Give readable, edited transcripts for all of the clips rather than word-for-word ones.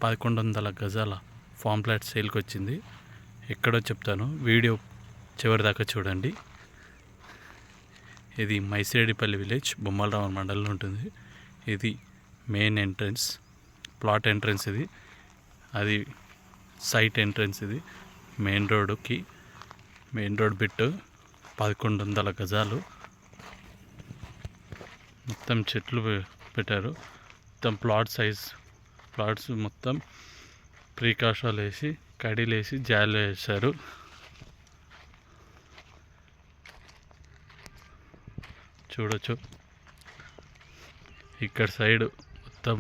1100 గజాల form plot సేల్కి వచ్చింది. ఎక్కడో చెప్తాను, వీడియో చివరి దాకా చూడండి. ఇది మైసిరెడ్డిపల్లి విలేజ్, బొమ్మలరావు మండలంలో ఉంటుంది. ఇది మెయిన్ ఎంట్రన్స్, ప్లాట్ ఎంట్రన్స్ ఇది. అది సైట్ ఎంట్రన్స్. ఇది మెయిన్ రోడ్డుకి, మెయిన్ రోడ్ బిట్ 1100 గజాలు. మొత్తం చెట్లు పెట్టారు. మొత్తం ప్లాట్ సైజ్, ప్లాట్స్ మొత్తం ప్రీకాషాలు వేసి, కడీలు వేసి, జాలు వేశారు. చూడొచ్చు. ఇక్కడ సైడ్ మొత్తం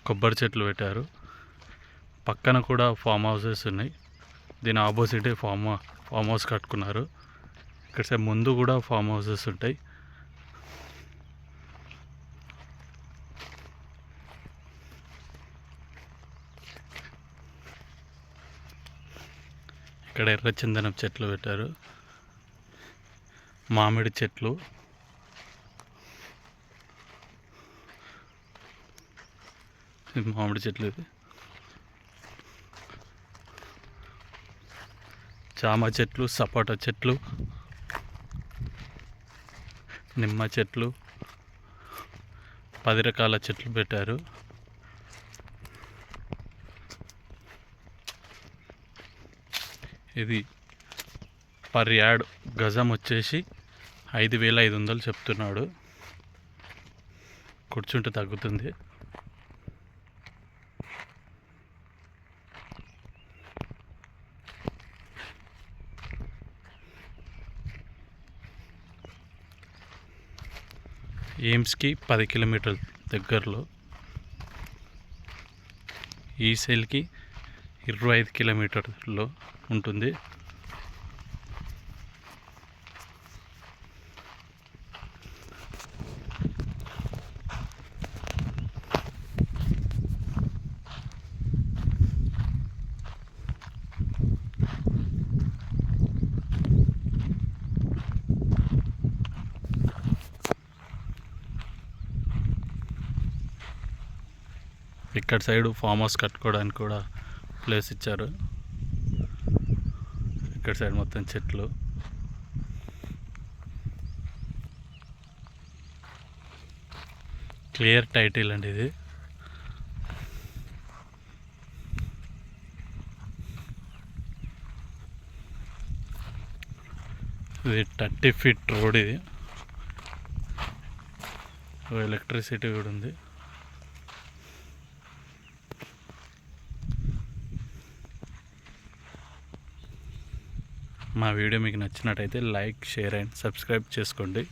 కొబ్బరి చెట్లు పెట్టారు. పక్కన కూడా ఫామ్ హౌసెస్ ఉన్నాయి. దీని ఆపోజిటే ఫామ్ హౌస్ కట్టుకున్నారు. ఇక్కడ సైడ్ ముందు కూడా ఫామ్ హౌసెస్ ఉంటాయి. ఇక్కడ ఎర్రచందనం చెట్లు పెట్టారు, మామిడి చెట్లు, మామిడి చెట్లు, ఇది జామ చెట్లు, సపోటా చెట్లు, నిమ్మ చెట్లు, 10 రకాల చెట్లు పెట్టారు. ఇది పర్ యార్డ్ గజం వచ్చేసి 5500 చెప్తున్నాడు. కూర్చుంటే తగ్గుతుంది. ఎయిమ్స్కి 10 కిలోమీటర్ల దగ్గరలో, ఈ సెల్కి 25 కిలోమీటర్లో ఉంటుంది. ఇక్కడ సైడ్ ఫామ్ హౌస్ కట్టుకోవడానికి కూడా ప్లేస్ ఇచ్చారు. ఇక్కడ సైడ్ మొత్తం చెట్లు. క్లియర్ టైటిల్ అండి ఇది. ఇది 30 ఫీట్ రోడ్. ఇది ఎలక్ట్రిసిటీ కూడా ఉంది. మా వీడియో మీకు నచ్చినట్టయితే లైక్, షేర్ అండ్ సబ్స్క్రైబ్ చేసుకోండి.